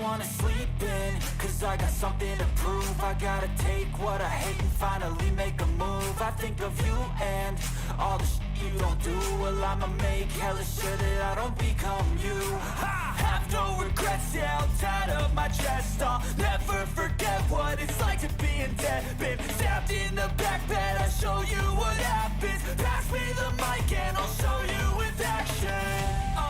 wanna sleep in, cause I got something to prove. I gotta take what I hate and finally make a move. I think of you and all the shit you don't do. Well, I'ma make hella sure that I don't become you. I have no regrets, yeah, I'll tie up my chest. I'll never forget what it's like to be in debt. Been stabbed in the back bed, I'll show you what happens. Pass me the mic and I'll show you with action.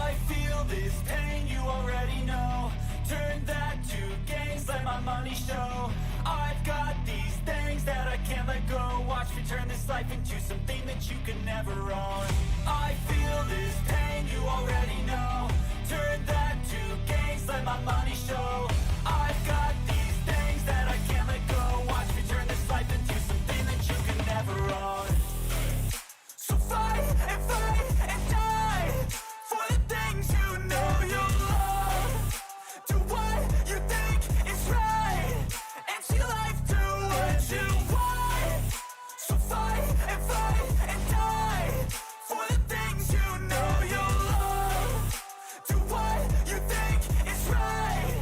I feel this pain, you already know. Turn that to gains, let my money show. I've got these things that I can't let go. Watch me turn this life into something that you can never own. I feel this pain, you already know. Turn that to gains, let my money show. I've got these things that I can't let go. Watch me turn this life into something that you can never own. So fight and die for the things you know you love. Do what you think is right and see life do what you want. So fight and die for the things you know you love. Do what you think is right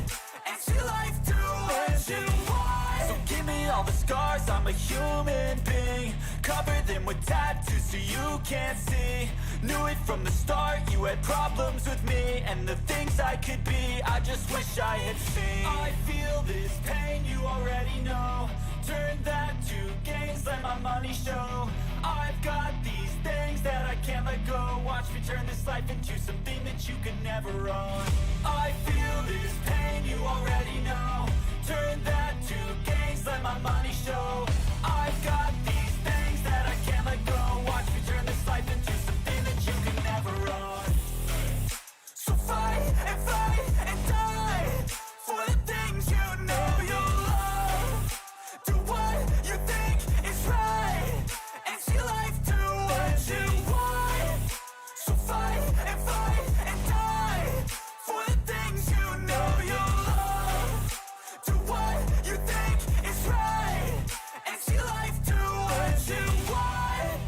and see life do what you want. So give me all the scars, I'm a human being. Cover them with tattoos so you can't see. Knew it from the start, you had problems with me and the things I could be, I just wish I had seen. I feel this pain, you already know. Turn that to gains, let my money show. I've got these things that I can't let go. Watch me turn this life into something that you can never own. I feel this pain, you already know. Turn that to gains, let my money show. I've got these things that I can't let go. Watch me turn this life into something that you can never own. So fight and die for the things you know you love. Do what you think is right and see life do what you want. So fight and die for the things you know you love. Do what you think is right and see life do what you want.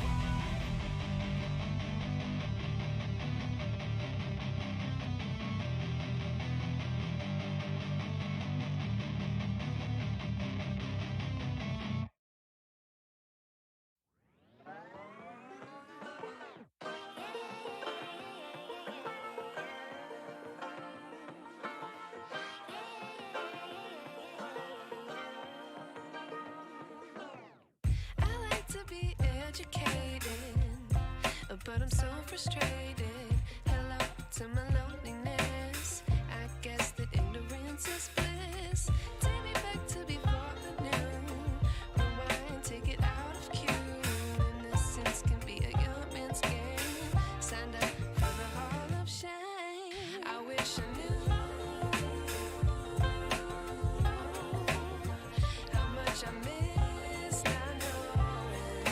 I like to be educated, but I'm so frustrated. Hello to my loneliness. I guess that ignorance is bliss. Take me back to before I knew. Rewind, take it out of cue. Innocence can be a young man's game. Signed up for the hall of shame. I wish I knew how much I miss not knowing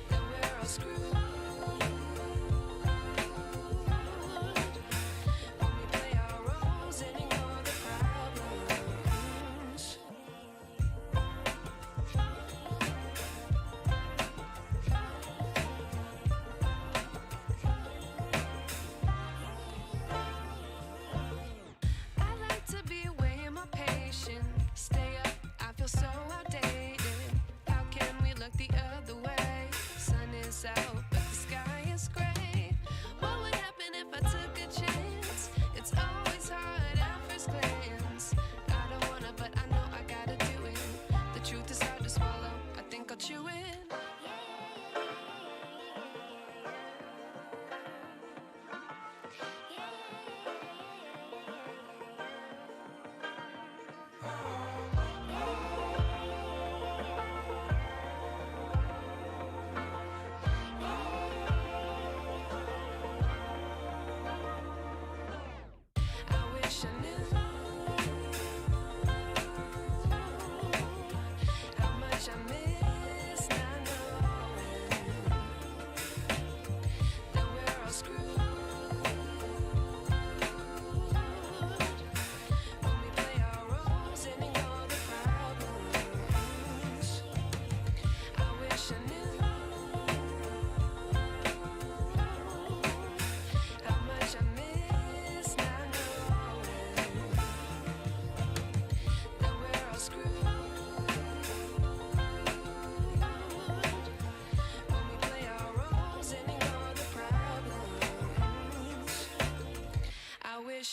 that we're all screwed.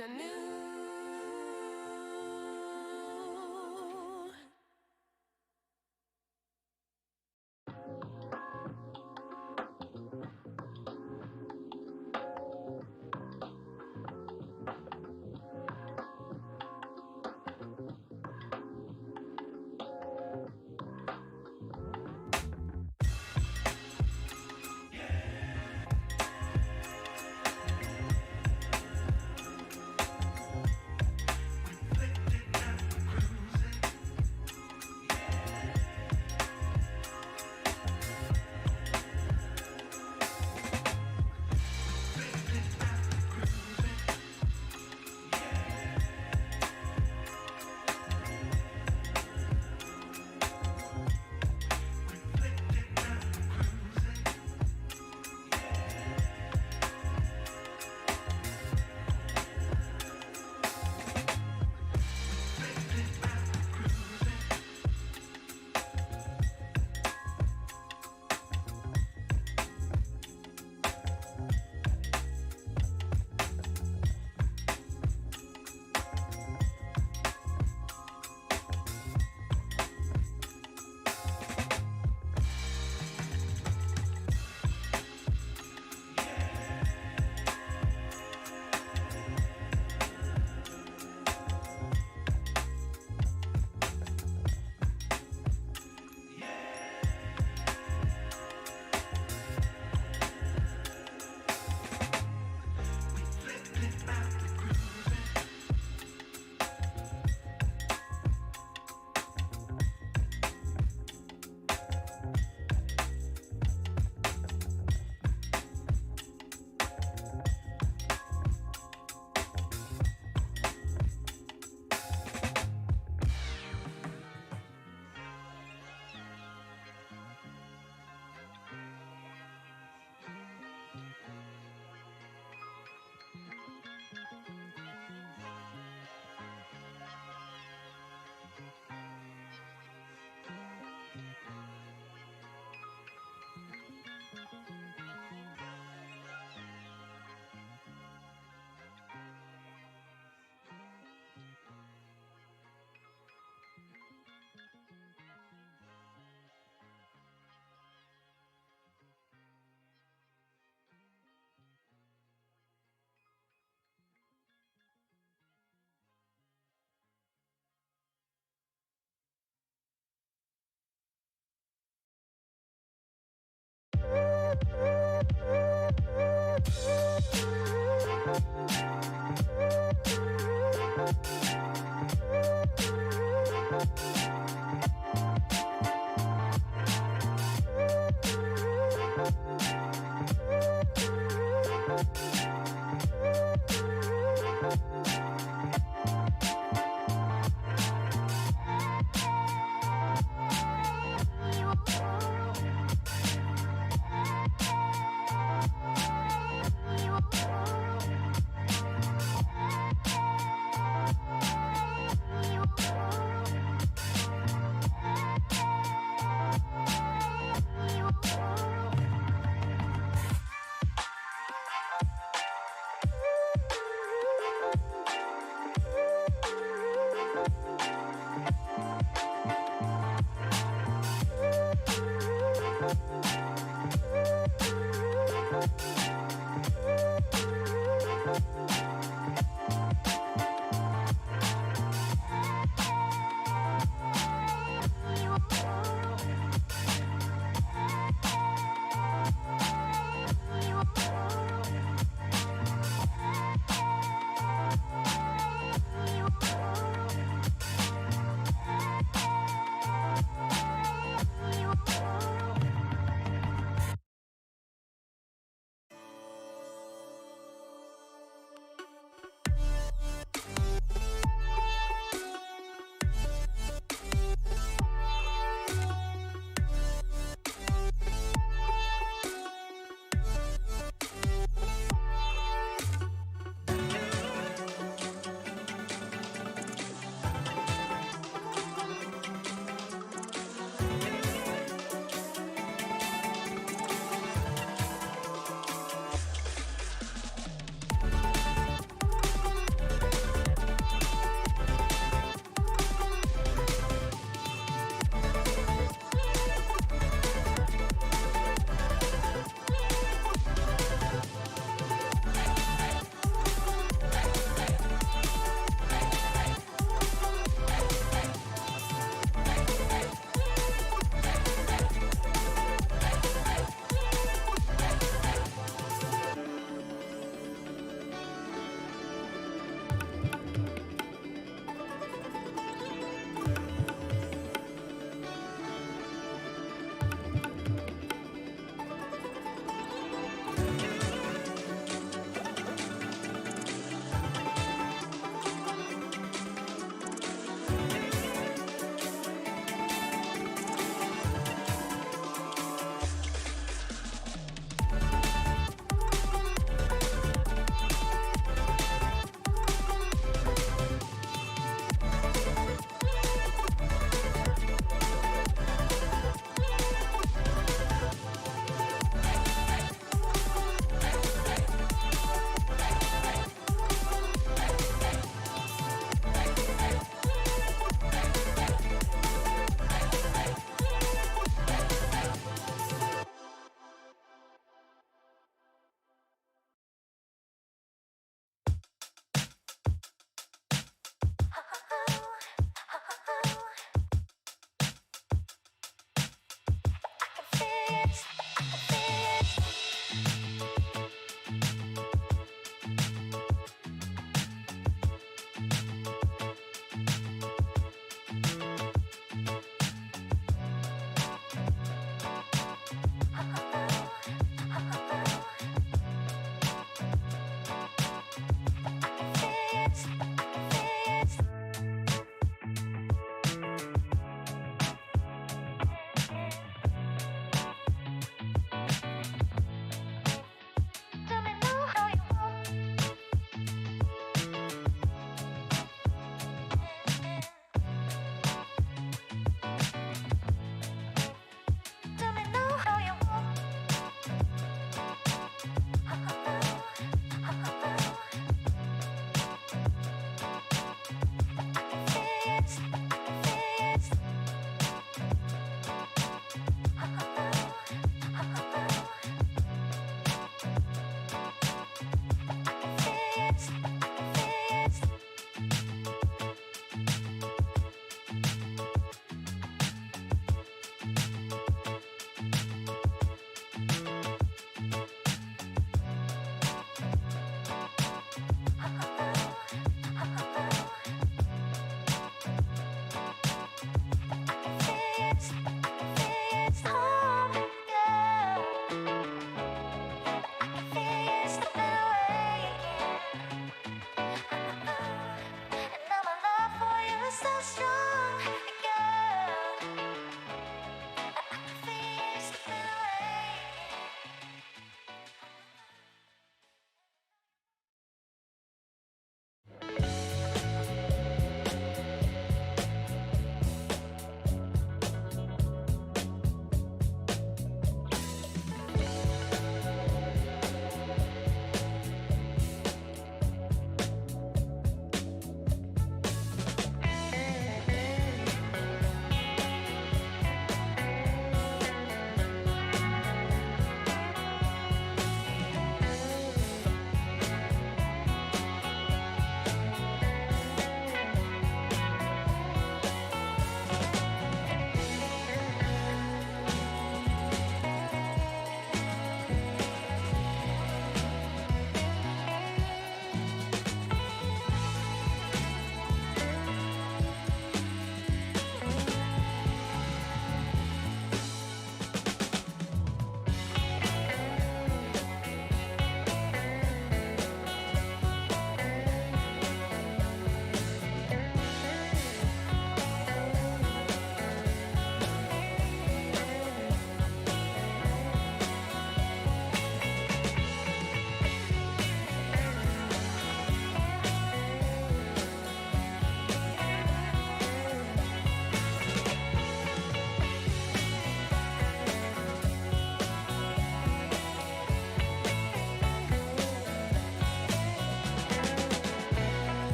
wish I knew.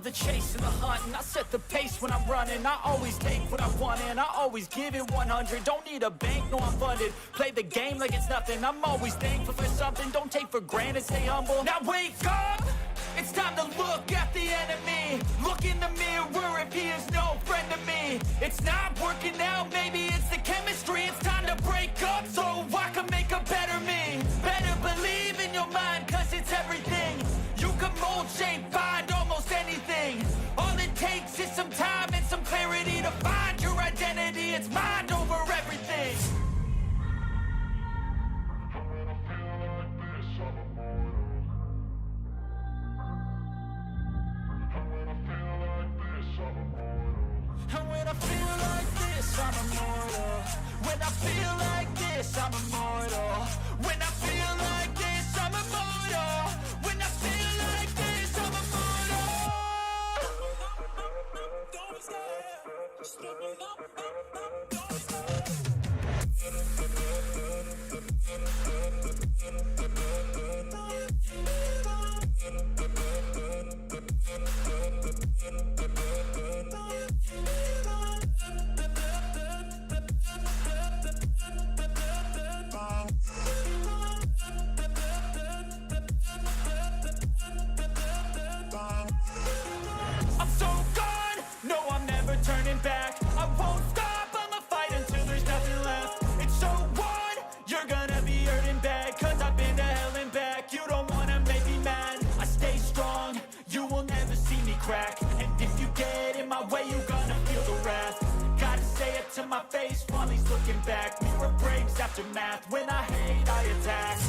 love the chase and the hunt, and I set the pace when I'm running. I always take what I want and I always give it 100. Don't need a bank, no I'm funded. Play the game like it's nothing. I'm always thankful for something. Don't take for granted, stay humble. Now wake up! It's time to look at the enemy. Look in the mirror if he is no friend to me. It's not working out, maybe it's the chemistry. It's time to break up so I can make a better me. Better believe in your mind, cause it's everything. You can mold, shape, find almost anything. All it takes is some time and some clarity to find your identity. It's mind over everything. And when I feel like this, I'm immortal. When I feel like this, I'm immortal. When I feel like this, I'm immortal. When I feel like this, I'm immortal. Don't stare, just let me know. Don't stare. I'm so gone, no I'm never turning back. I won't stop, I'ma fight until there's nothing left. It's so on, you're gonna be hurting bad, cause I've been to hell and back. You don't wanna make me mad, I stay strong, you will never see me crack. And if you get in my way, you're gonna feel the wrath. Gotta say it to my face while he's looking back. Mirror breaks after math, when I hate I attack.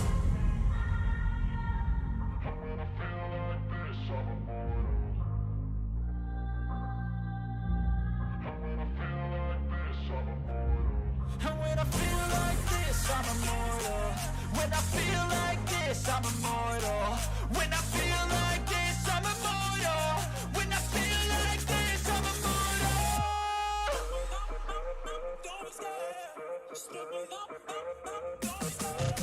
And when I feel like this, I'm immortal. When I feel like this, I'm immortal. When I feel like this, I'm immortal. When I feel like this, I'm immortal. Don't stare, just let me know. Don't stare.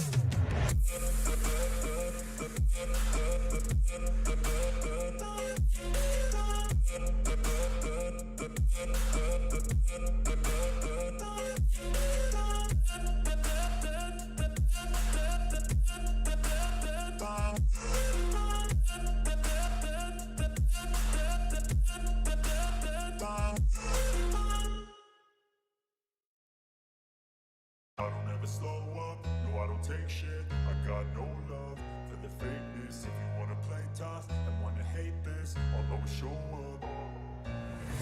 I don't ever slow up, no I don't take shit. I got no love for the fakeness. If you wanna play tough and wanna hate this, I'll always show up.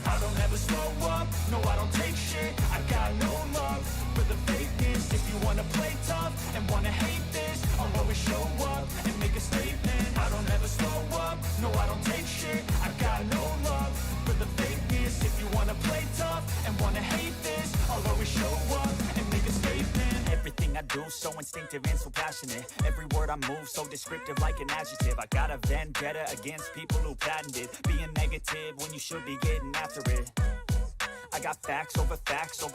I don't ever slow up, no I don't take shit. I got no love for the fakeness. If you wanna play tough and wanna hate this, I'll always show up and make a statement. I don't ever slow up, no I don't take shit. I got no love for the fakeness. If you wanna play tough and wanna hate this, I'll always show up and make a statement. Everything I do so instinctive and so passionate. Every word I move so descriptive like an adjective. I got a vendetta against people who patented being negative when you should be getting after it. I got facts over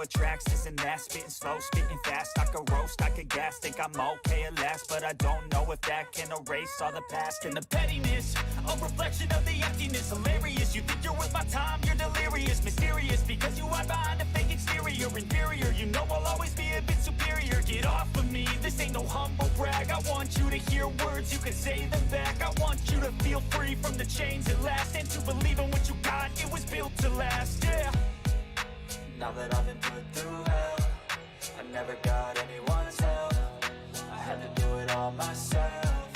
tracks, this and that. Spitting slow, spitting fast, I could roast, I could gas. Think I'm okay at last, but I don't know if that can erase all the past. And the pettiness, a reflection of the emptiness. Hilarious, you think you're worth my time, you're delirious. Mysterious, because you hide behind a fake exterior. Inferior, you know I'll always be a bit superior. Get off of me, this ain't no humble brag. I want you to hear words, you can say them back. I want you to feel free from the chains at last, and to believe in what you got, it was built to last, yeah. Now that I've been put through hell, I never got anyone's help. I had to do it all myself.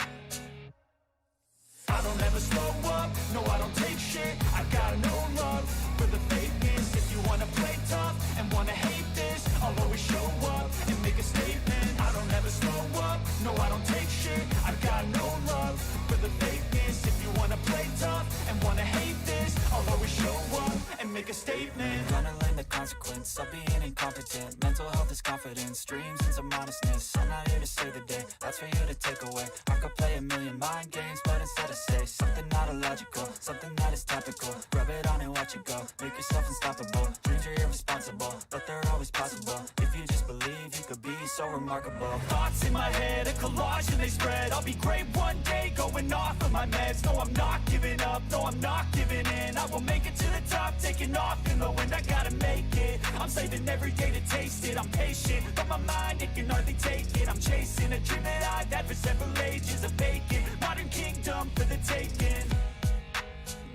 I don't ever slow up, no I don't take shit. I got no love for the fakeness. If you wanna play tough and wanna hate this, I'll always show up and make a statement. I don't ever slow up, no I don't take shit. I got no love for the fakeness. If you wanna play tough and wanna hate this, I'll always show up and make a statement. Gonna learn the consequence of being incompetent. Mental health is confidence, dreams and some honestness. I'm not here to save the day, that's for you to take away. I could play a million mind games, but instead I say something not illogical, something that is topical. Rub it on and watch it go, make yourself unstoppable. Dreams are irresponsible, but they're always possible. If you just believe, you could be so remarkable. Thoughts in my head, a collage and they spread. I'll be great one day, go going off of my meds. No, I'm not giving up, no, I'm not giving in. I will make it to the top, taking off in the wind. I gotta make it, I'm saving every day to taste it. I'm patient, but my mind, it can hardly take it. I'm chasing a dream that I've had for several ages. A vacant, modern kingdom for the taking.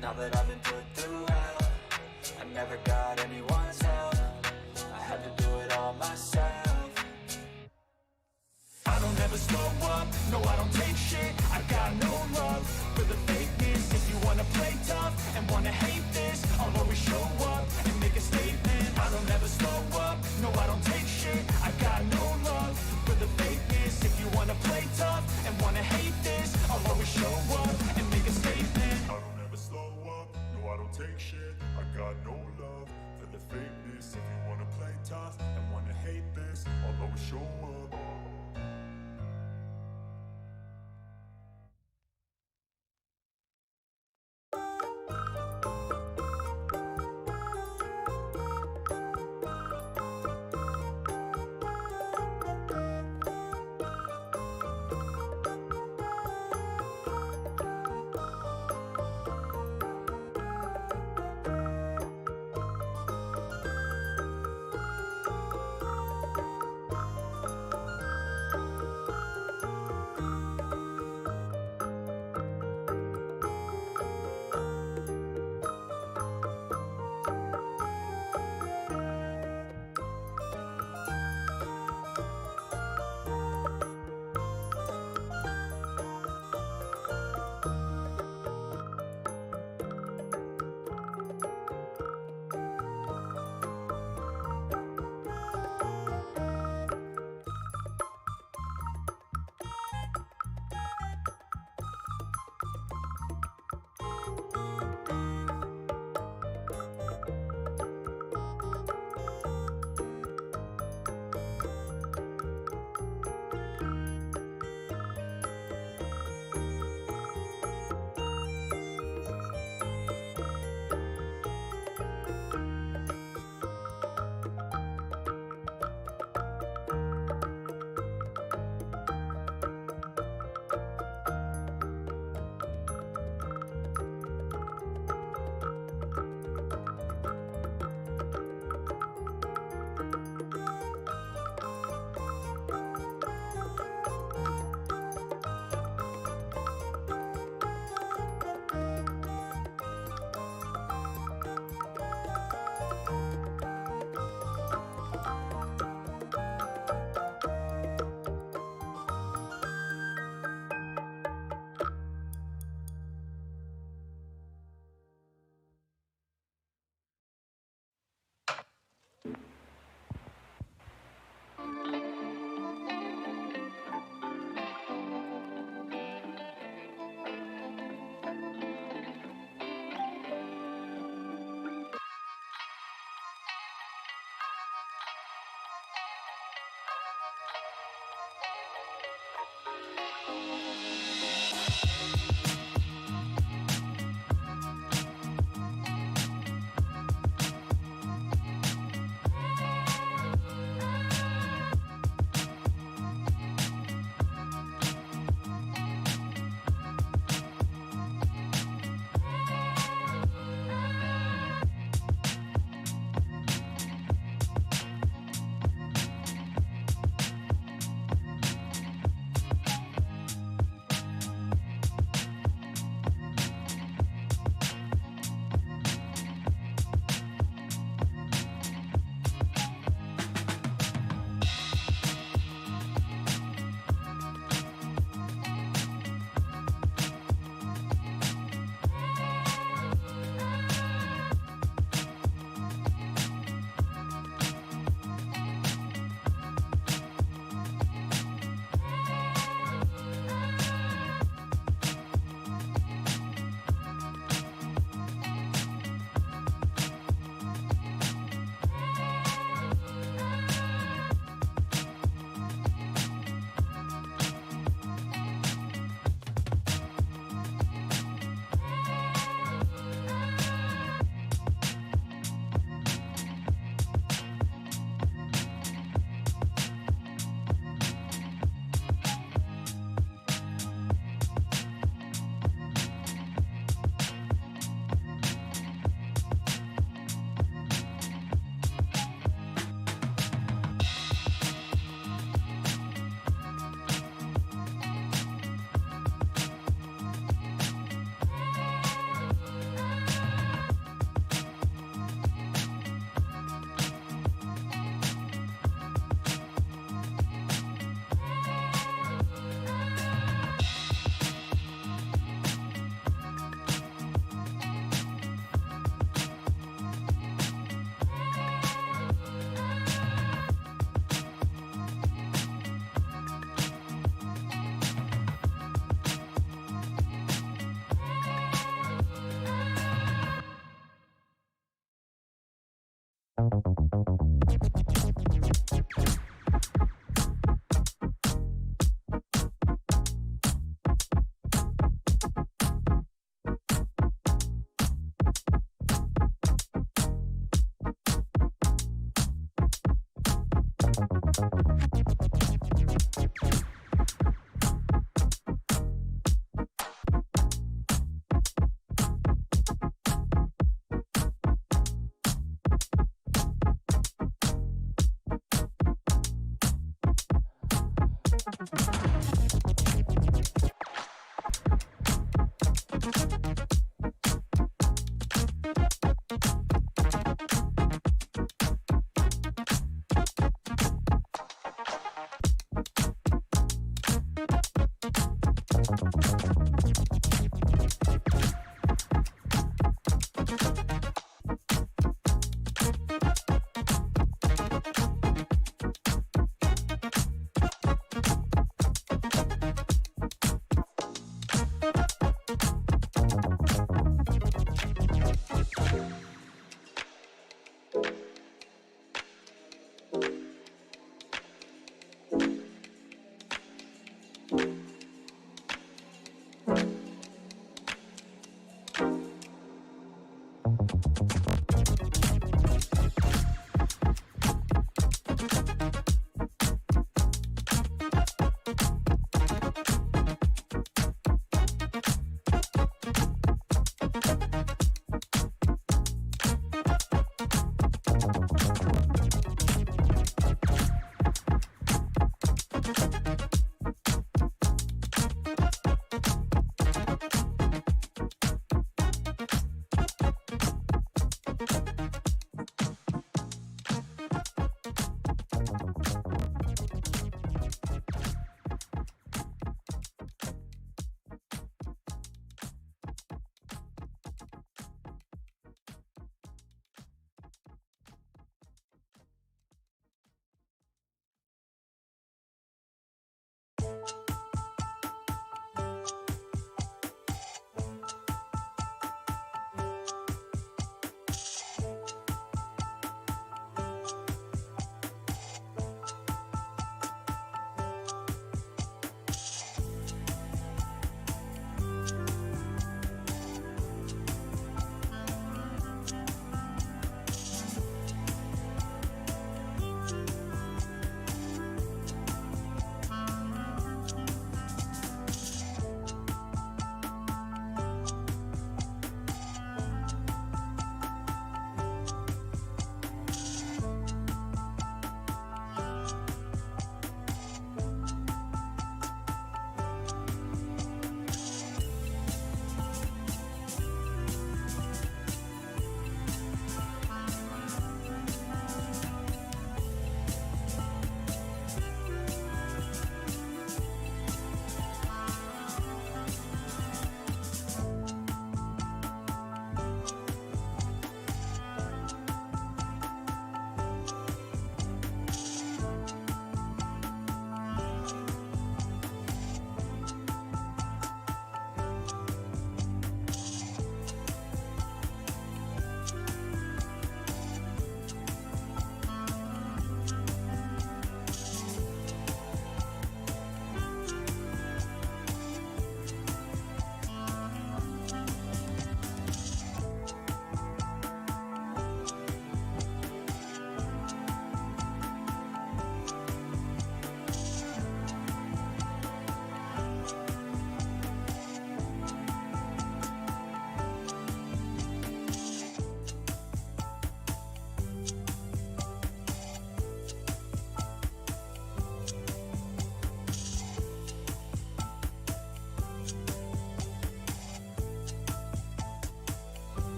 Now that I've been put through hell, I never got anyone's help. I had to do it all myself. I don't ever slow up, no I don't take shit. I got no love for the fakeness. If you wanna play tough and wanna hate this, I'll always show up and make a statement. I don't ever slow up, no I don't take shit. I got no love for the fakeness. If you wanna play tough and wanna hate this, I'll always show up and make a statement. I don't ever slow up, no I don't take shit. I got no love for the fakeness. If you wanna play tough and wanna hate this, I'll always show up.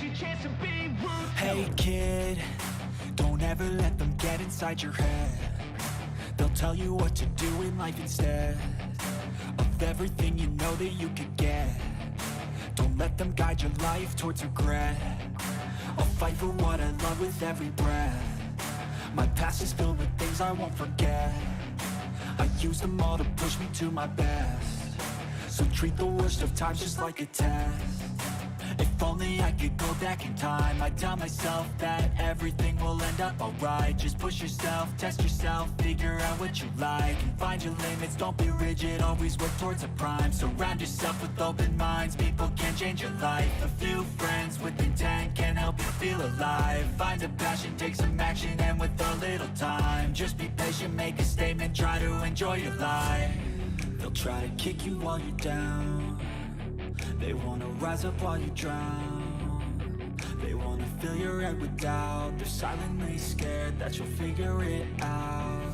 your chance to be ruthless. Hey kid, don't ever let them get inside your head. They'll tell you what to do in life instead of everything you know that you could get. Don't let them guide your life towards regret. I'll fight for what I love with every breath. My past is filled with things I won't forget. I use them all to push me to my best. So treat the worst of times just like a test. If only I could go back in time, I'd tell myself that everything will end up alright. Just push yourself, test yourself, figure out what you like, and find your limits, don't be rigid, always work towards a prime. Surround yourself with open minds, people can change your life. A few friends with intent can help you feel alive. Find a passion, take some action, and with a little time, just be patient, make a statement, try to enjoy your life. They'll try to kick you while you're down. They wanna rise up while you drown. They wanna fill your head with doubt. They're silently scared that you'll figure it out.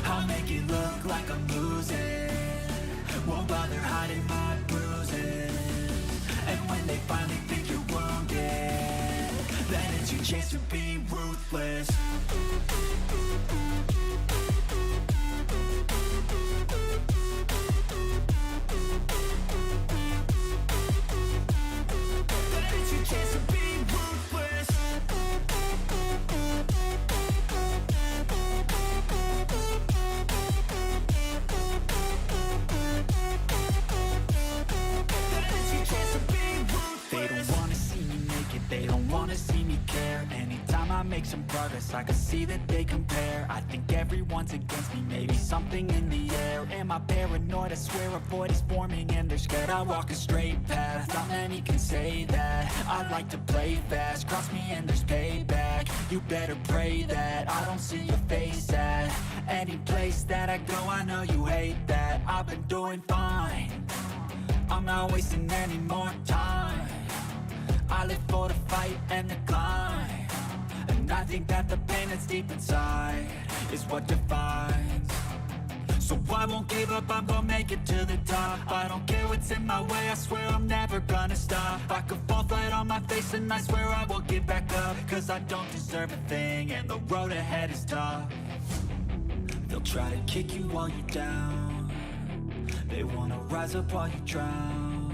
I'll make it look like I'm losing. Won't bother hiding my bruises. And when they finally think you're wounded, then it's your chance to be ruthless. Make some progress, I can see that they compare. I think everyone's against me, maybe something in the air. Am I paranoid? I swear a void is forming and they're scared I walk a straight path. Not many can say that. I like to play fast, cross me and there's payback. You better pray that I don't see your face at any place that I go. I know you hate that. I've been doing fine, I'm not wasting any more time. I live for the fight and the climb. And I think that the pain that's deep inside is what defines. So I won't give up, I'm gonna make it to the top. I don't care what's in my way, I swear I'm never gonna stop. I could fall flat on my face and I swear I will get back up. Cause I don't deserve a thing and the road ahead is tough. They'll try to kick you while you're down. They wanna rise up while you drown.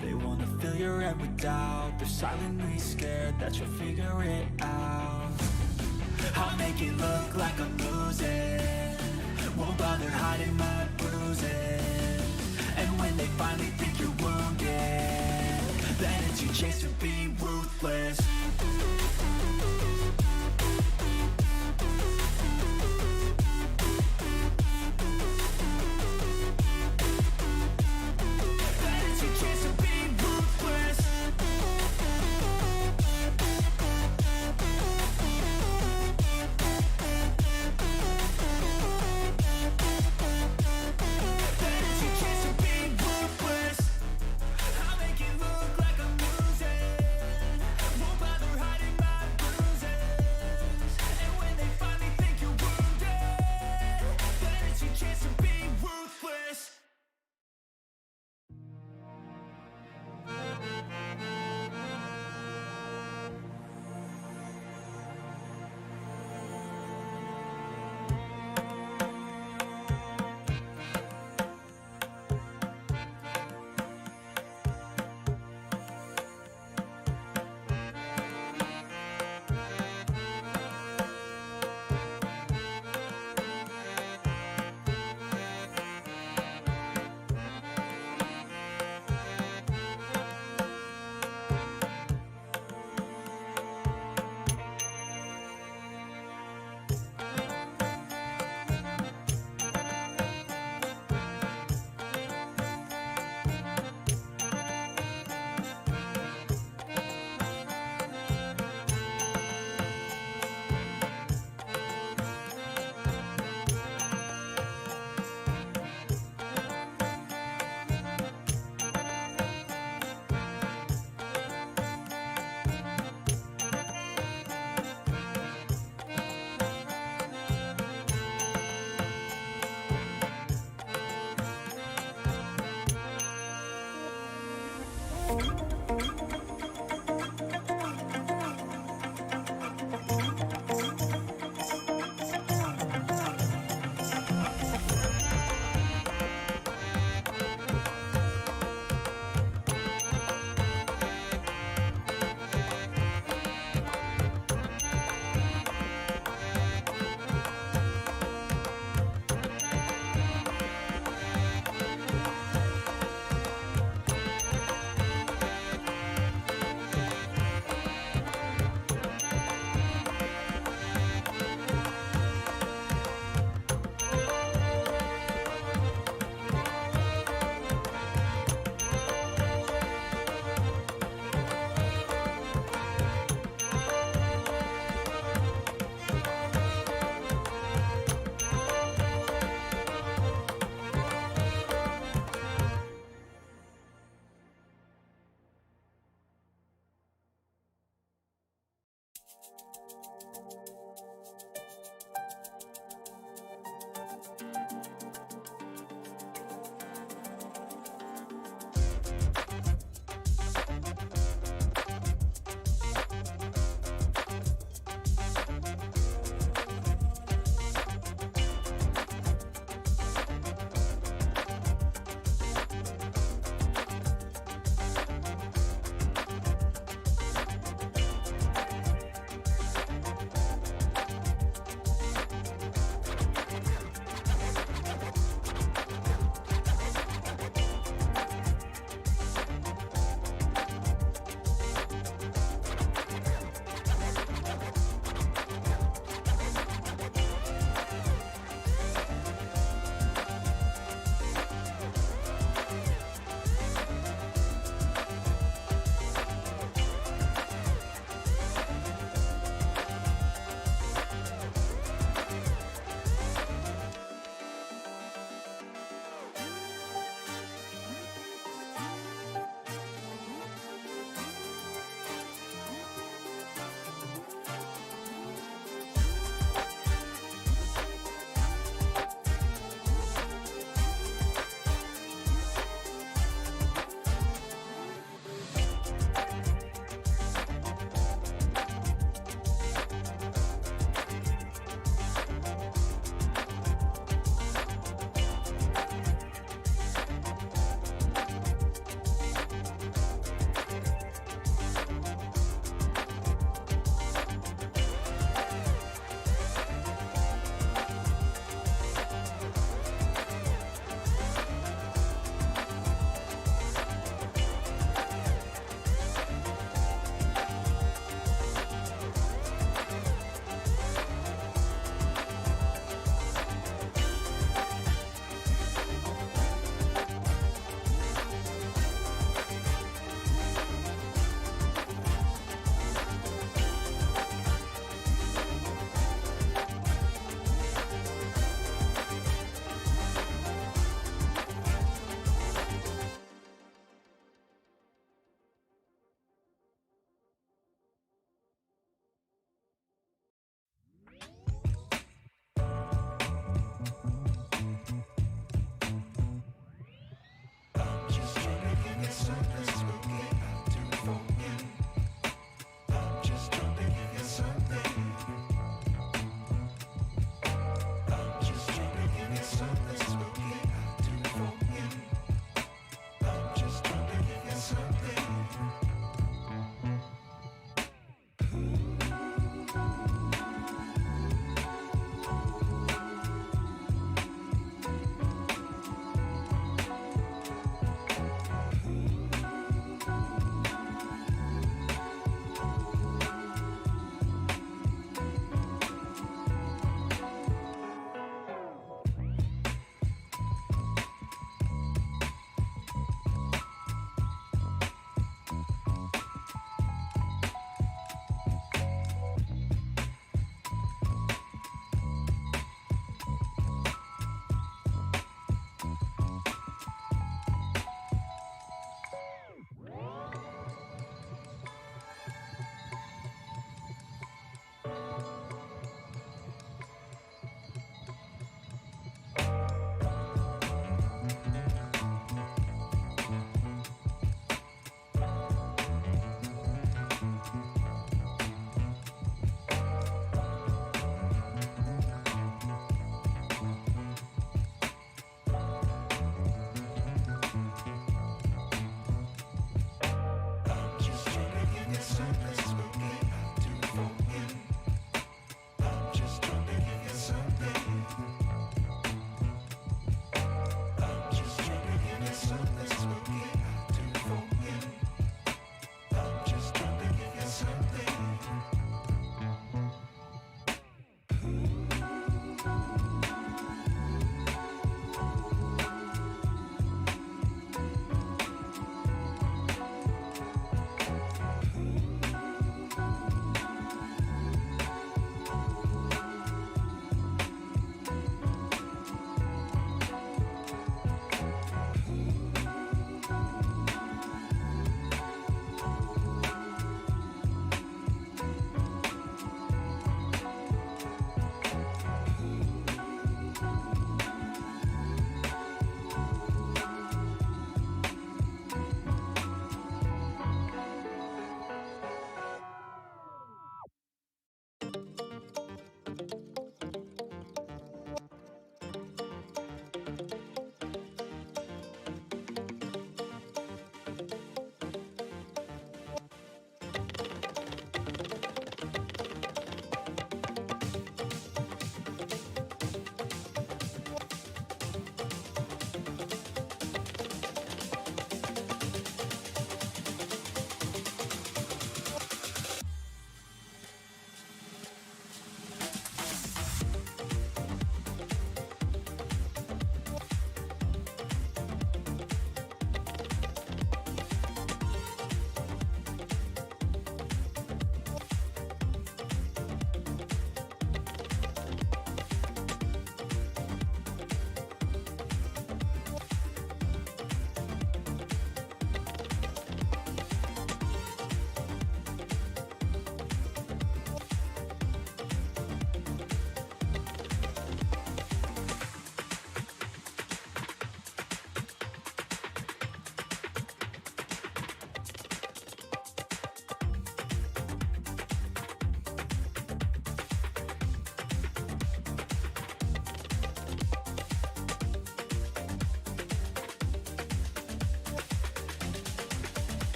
They wanna fill your head with doubt. They're silently scared that you'll figure it out. I'll make it look like I'm losing. Won't bother hiding my bruises. And when they finally think you're wounded, then it's your chance to be ruthless.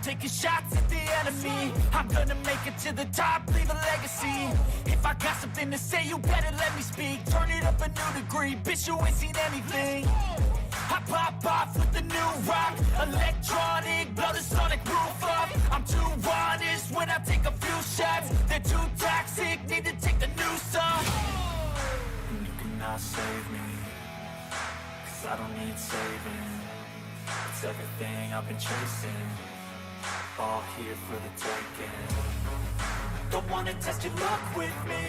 taking shots at the enemy. I'm gonna make it to the top, leave a legacy. If I got something to say, you better let me speak. Turn it up a new degree, bitch, you ain't seen anything. I pop off with the new rock, electronic, blow the sonic roof up. I'm too honest when I take a few shots. They're too toxic, need to take the new song. And you cannot save me, 'cause I don't need saving. It's everything I've been chasing, all here for the taking. Don't wanna test your luck with me,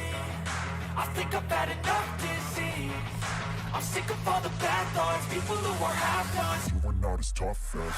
I think I've had enough disease. I'm sick of all the bad thoughts, people who are half-nots. You are not as tough as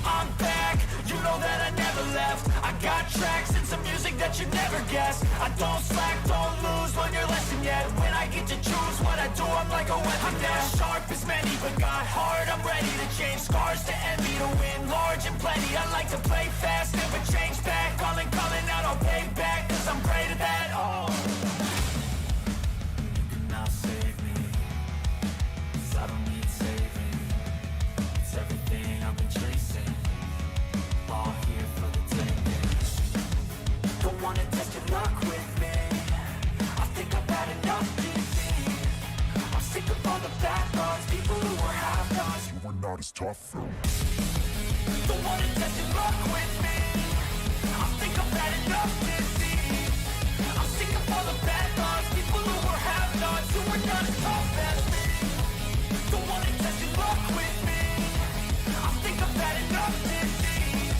I'm back, you know that I never left. I got tracks and some music that you never guessed. I don't slack, don't lose, learn your lesson yet. When I get to choose what I do, I'm like a weapon. I'm not sharp as many, but got heart. I'm ready to change scars to envy, to win large and plenty. I like to play fast, never change back. Calling out, I'll pay back, 'cause I'm great at that. Oh, you cannot save me, 'cause I don't need saving. It's everything I've been chasing, all here for the taking. Don't wanna test your luck with me, I think I've had enough disease. I'm sick of all the bad thoughts, people who are half-nots. you are not as tough as Don't wanna test your luck with me, I think I've had enough disease. I'm sick of all the bad thoughts, people who are half-nots, who are not as tough as me. Don't wanna test your luck with me, I think I've had enough disease.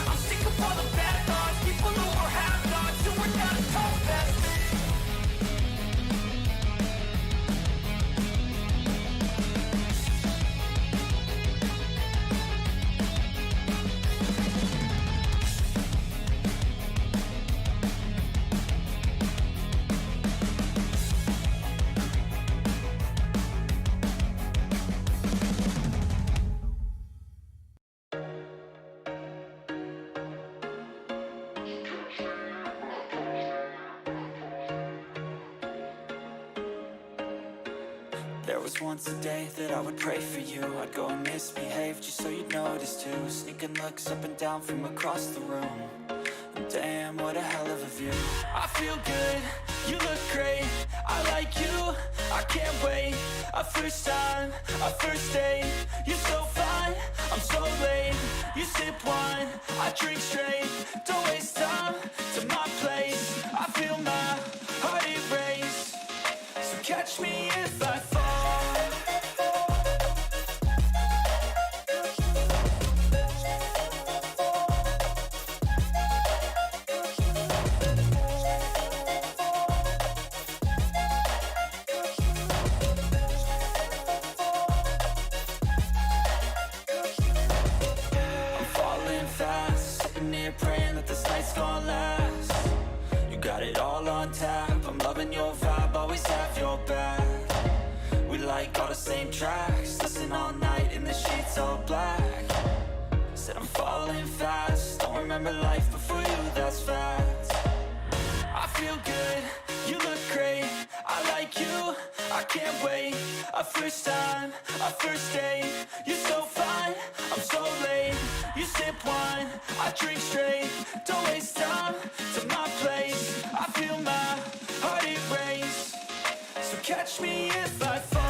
I'm sick of all the bad thoughts, people who are half-nots, who are not as tough as me. There was once a day that I would pray for you. I'd go and misbehave just so you'd notice too. Sneaking looks up and down from across the room. And damn, what a hell of a view. I feel good, you look great, I like you, I can't wait. A first time, a first date, you're so fine, I'm so late. You sip wine, I drink straight, don't waste time to my place. I feel my heart erase, so catch me if I fall. I'm falling fast, sitting here praying that this night's gonna last. You got it all on tap, I'm loving your vibe, always have your back. We like all the same tracks, listen all night in the sheets all black. Said I'm falling fast, don't remember life before you, that's fact. I feel good, you look great, I like you, I can't wait. A first time, a first date, you're so fine, I'm so late. You sip wine, I drink straight, don't waste time to my place. I feel my heart erase, so catch me if I fall.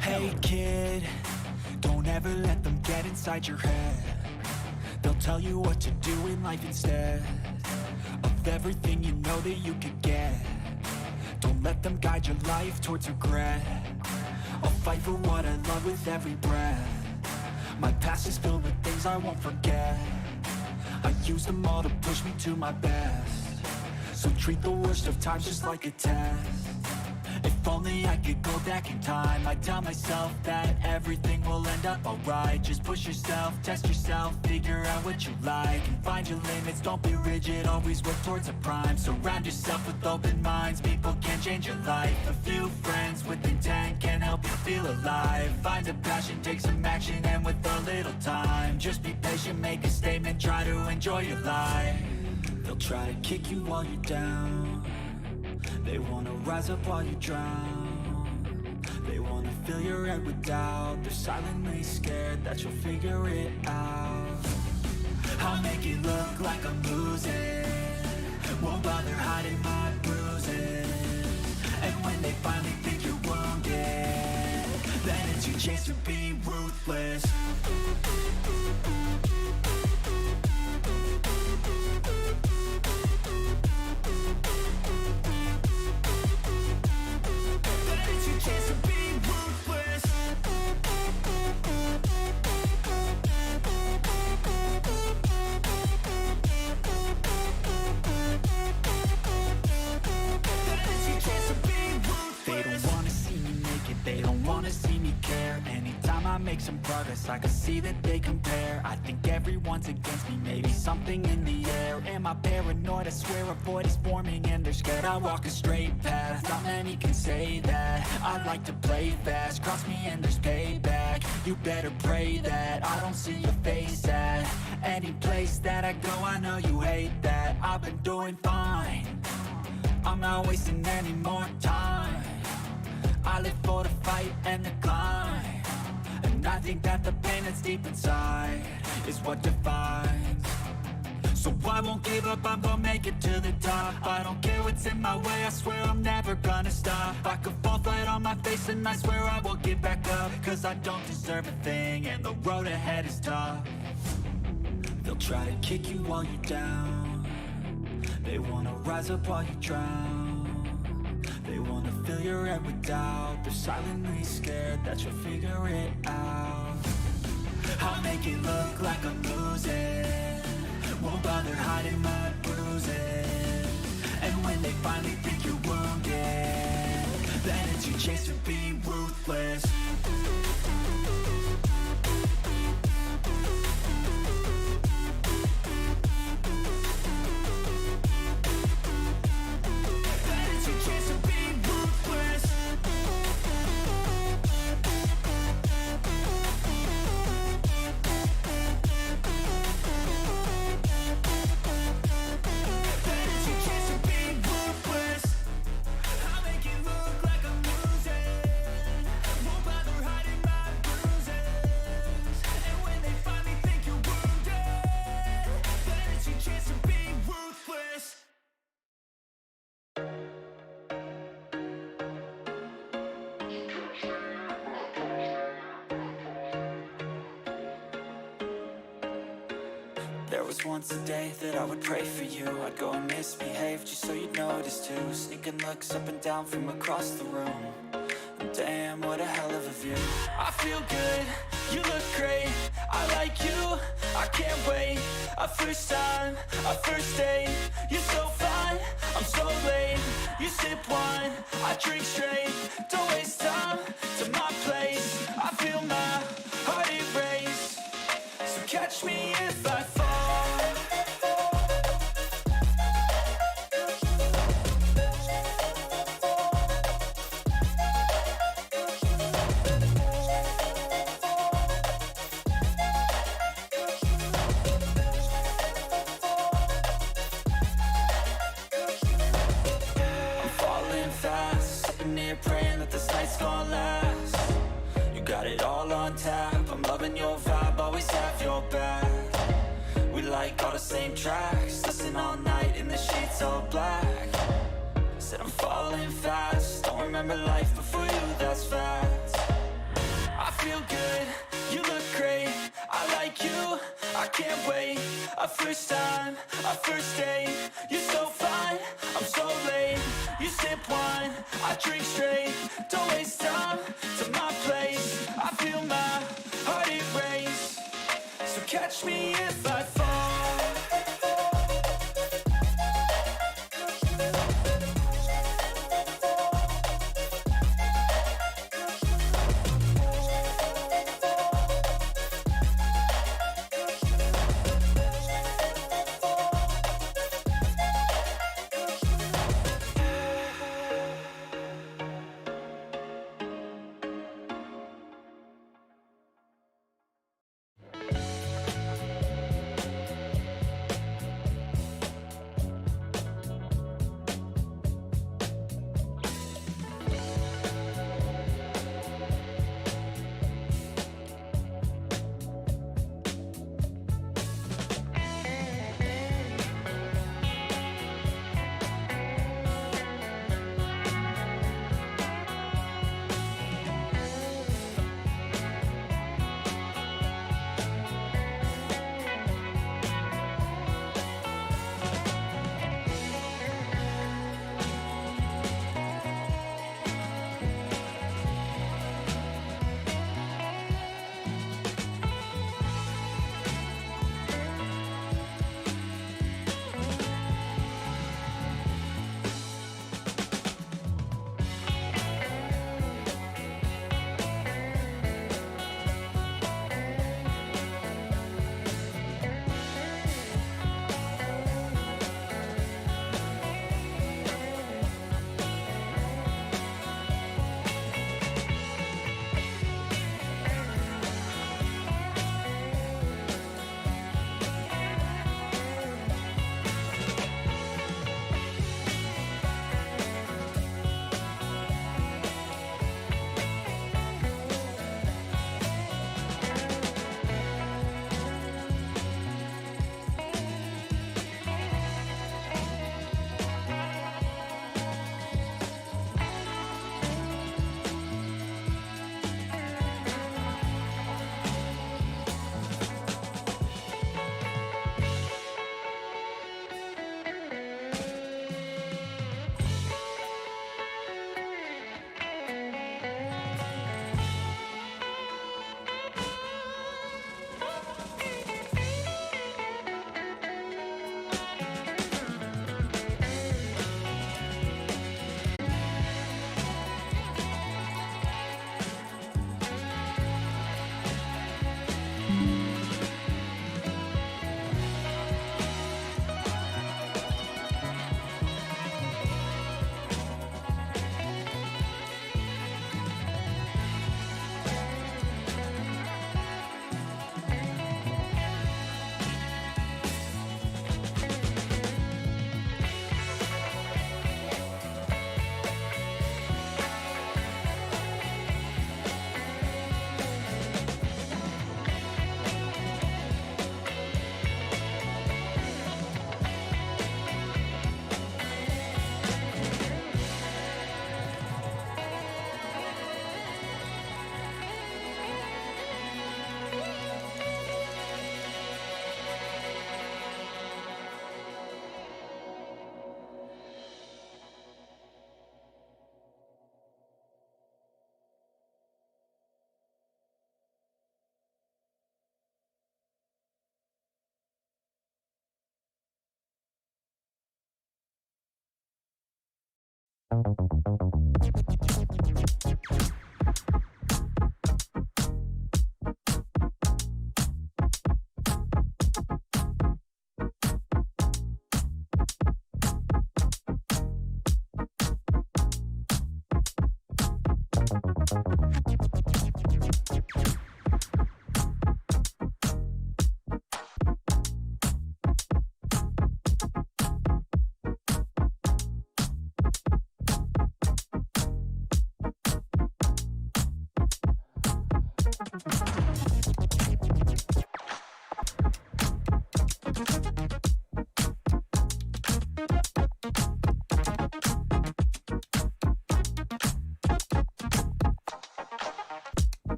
Hey kid, don't ever let them get inside your head. They'll tell you what to do in life instead of everything you know that you could get. Don't let them guide your life towards regret. I'll fight for what I love with every breath. My past is filled with things I won't forget. I use them all to push me to my best. So treat the worst of times just like a test. If only I could go back in time, I'd tell myself that everything will end up alright. Just push yourself, test yourself, figure out what you like, and find your limits, don't be rigid, always work towards a prime. Surround yourself with open minds, people can change your life. A few friends with intent can help you feel alive. Find a passion, take some action, and with a little time, just be patient, make a statement, try to enjoy your life. They'll try to kick you while you're down. They wanna rise up while you drown. They wanna fill your head with doubt. They're silently scared that you'll figure it out. I'll make it look like I'm losing, won't bother hiding my bruises. And when they finally think you're wounded, then it's your chance to be ruthless. Make some progress, I can see that they compare. I think everyone's against me, maybe something in the air. Am I paranoid? I swear a void is forming and they're scared. I walk a straight path, not many can say that. I like to play fast, cross me and there's payback. You better pray that I don't see your face at any place that I go. I know you hate that. I've been doing fine, I'm not wasting any more time. I live for the fight and the climb. And I think that the pain that's deep inside is what defines. So I won't give up, I'm gonna make it to the top. I don't care what's in my way, I swear I'm never gonna stop. I could fall flat on my face and I swear I will get back up. Cause I don't deserve a thing and the road ahead is tough. They'll try to kick you while you're down. They wanna rise up while you drown. They wanna fill your head with doubt. They're silently scared that you'll figure it out. I'll make it look like I'm losing, won't bother hiding my bruises. And when they finally think you're wounded, then it's your chance to be ruthless. Hiding There was once a day that I would pray for you. I'd go and misbehave just so you'd notice too. Sneaking looks up and down from across the room. And damn, what a hell of a view. I feel good, you look great, I like you, I can't wait. A first time, a first date, you're so fine, I'm so late. You sip wine, I drink straight, don't waste time to my place. I feel my heart erase, so catch me if I fall. Praying that this night's gonna last. You got it all on tap, I'm loving your vibe, always have your back. We like all the same tracks, listen all night in the sheets all black. Said I'm falling fast, don't remember life before you, that's fact. I feel good, you look great, I like you, I can't wait. A first time, a first date, you're so fine, I'm so late. You sip wine, I drink straight, don't waste time to my place. I feel my heart erase, so catch me if I fall.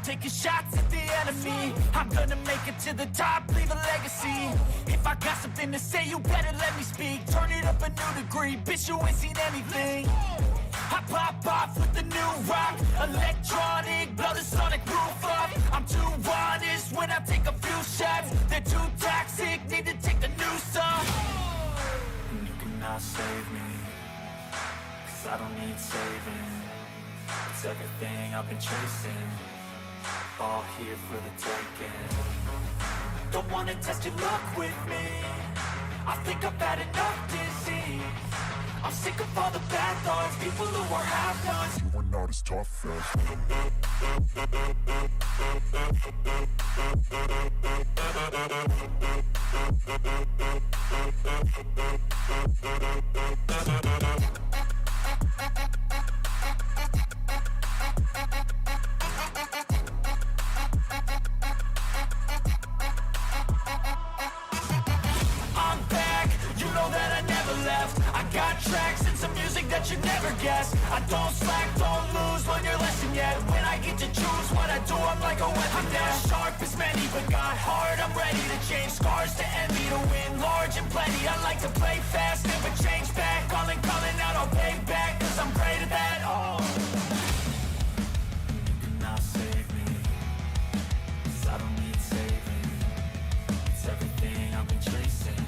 taking shots at the enemy. I'm gonna make it to the top, leave a legacy. If I got something to say, you better let me speak. Turn it up a new degree, bitch, you ain't seen anything. I pop off with the new rock, electronic, blow the sonic roof up. I'm too honest when I take a few shots. They're too toxic, need to take the new song. And you cannot save me, 'cause I don't need saving. It's everything I've been chasing, all here for the taking. Don't wanna test your luck with me, I think I've had enough disease. I'm sick of all the bad thoughts, people who are half-nots. You are not as tough as I'm back, you know that I never left. I got tracks and some music that you never guessed. I don't slack, don't lose, learn your lesson yet. When I get to choose what I do, I'm like a weapon. I'm not sharp as many, but got heart. I'm ready to change scars to envy, to win large and plenty. I like to play fast, never change back. Calling out, I'll pay back, 'cause I'm great at that. Oh, you cannot save me, 'cause I don't need saving. It's everything I've been chasing,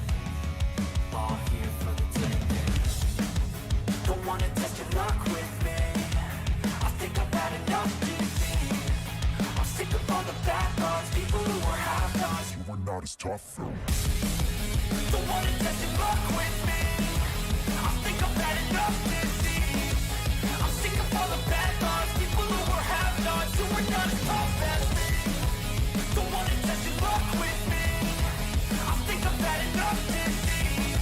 all here for the taking. Don't wanna test your luck with me, I think I've had enough disease. I'm sick of all the bad thoughts, people who are half-nots. you are not as tough as Don't wanna test your luck with me, I think I've had enough disease. I'm sick of all the bad thoughts, people who are half-nots, who are not as tough as me. Don't wanna test your luck with me, I think I've had enough disease.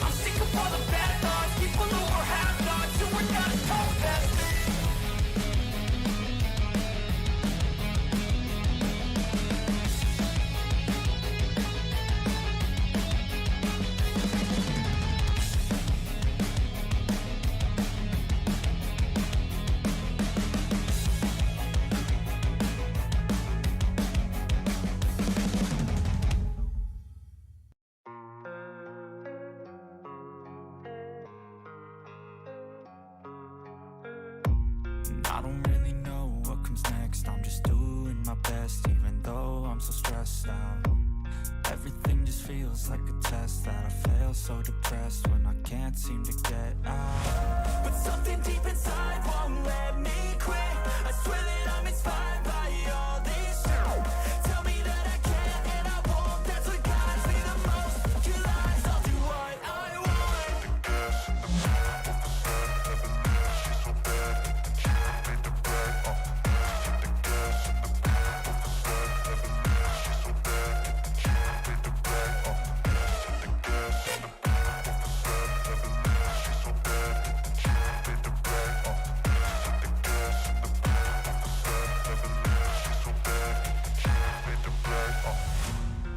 I'm sick of all the bad thoughts, people who are half-nots, who are not as tough as me. I don't really know what comes next, I'm just doing my best, even though I'm so stressed out. Everything just feels like a test that I fail, so depressed when I can't seem to get out. But something deep inside won't let me quit, I swear that I'm inspired by all this shit. Tell me that I can't and I won't, that's what guides me the most. You lies, I'll do what I want.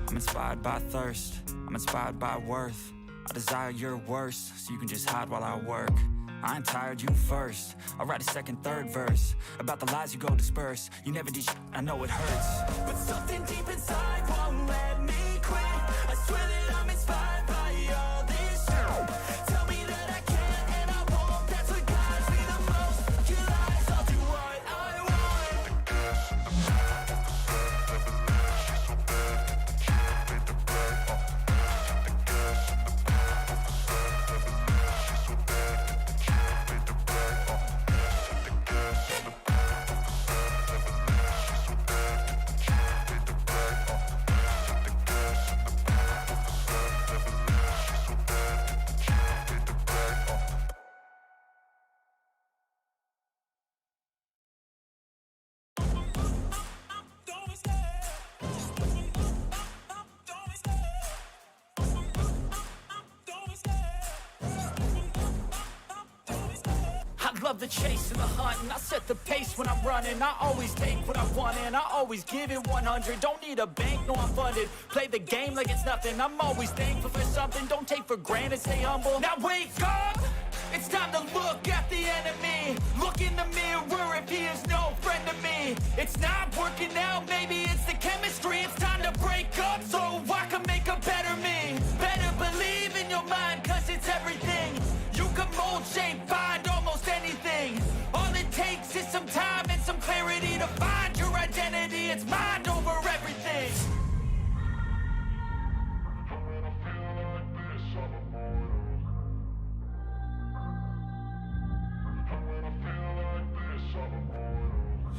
I'm inspired by thirst, I'm inspired by worth. I desire your worst, so you can just hide while I work. I ain't tired, you first. I'll write a second, third verse about the lies you go disperse. You never did shit, I know it hurts. But something deep inside won't let me quit, I swear that I'm inspired by all this shit. Tell me that I can't and I won't, that's what guides me the most. You lies, I'll do what I want. Love the chase and the hunt, and I set the pace when I'm running. I always take what I want and I always give it 100. Don't need a bank, no I'm funded. Play the game like it's nothing, I'm always thankful for something. Don't take for granted, stay humble. Now wake up! It's time to look at the enemy. Look in the mirror if he is no friend to me. It's not working out, maybe it's the chemistry. It's time to break up so I can make a better me. Better believe in your mind, cause it's everything. You can mold, shape, find almost anything. All it takes is some time and some clarity to find your identity. It's mind over everything.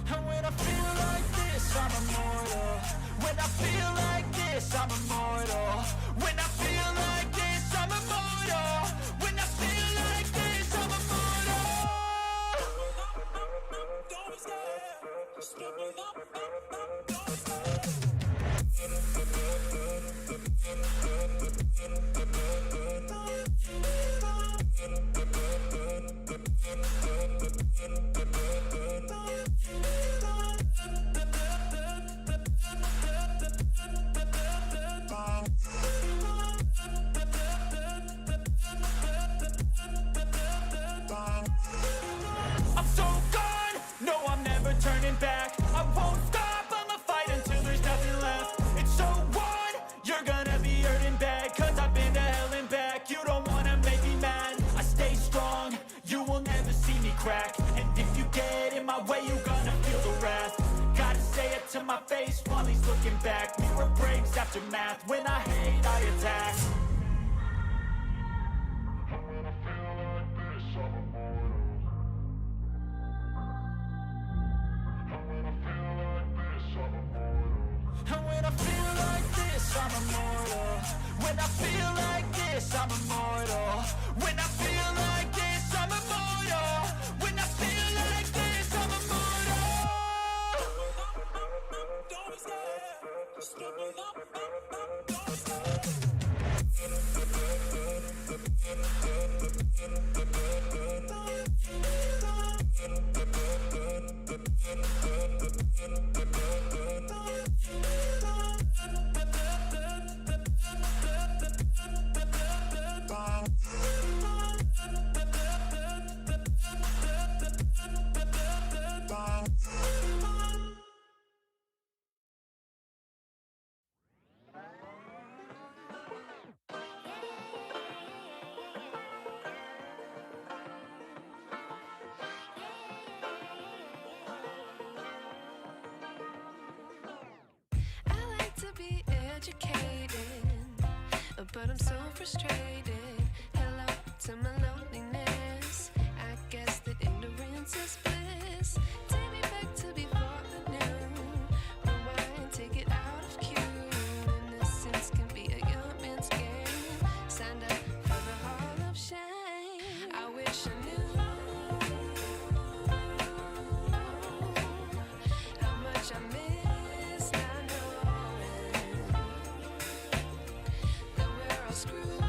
And when I feel like this, I'm immortal. When I feel like this, I'm immortal. When I feel like this, I'm immortal. When I feel like this, I'm immortal. Don't be scared. Just give me up. Don't be scared. I'm so gone, no I'm never turning back. I won't stop, I'ma fight until there's nothing left. It's so on, you're gonna be hurting bad. Cause I've been to hell and back, you don't wanna make me mad. I stay strong, you will never see me crack. And if you get in my way, you're gonna feel the wrath. Gotta say it to my face while he's looking back. Mirror breaks after math, when I hate I attack. And when I feel like this, I'm immortal. When I feel like this, I'm immortal. When I feel like this, I'm immortal. When I feel like this, I'm immortal. Don't be scared. Just give me up. Don't be scared. But I'm so frustrated. Hello to my loneliness. I guess that ignorance is bliss. Take me back to before the noon. Rewind, take it out of cue. Innocence can be a young man's game. Signed up for the hall of shame. I wish I knew how much I miss not knowing. Screwed.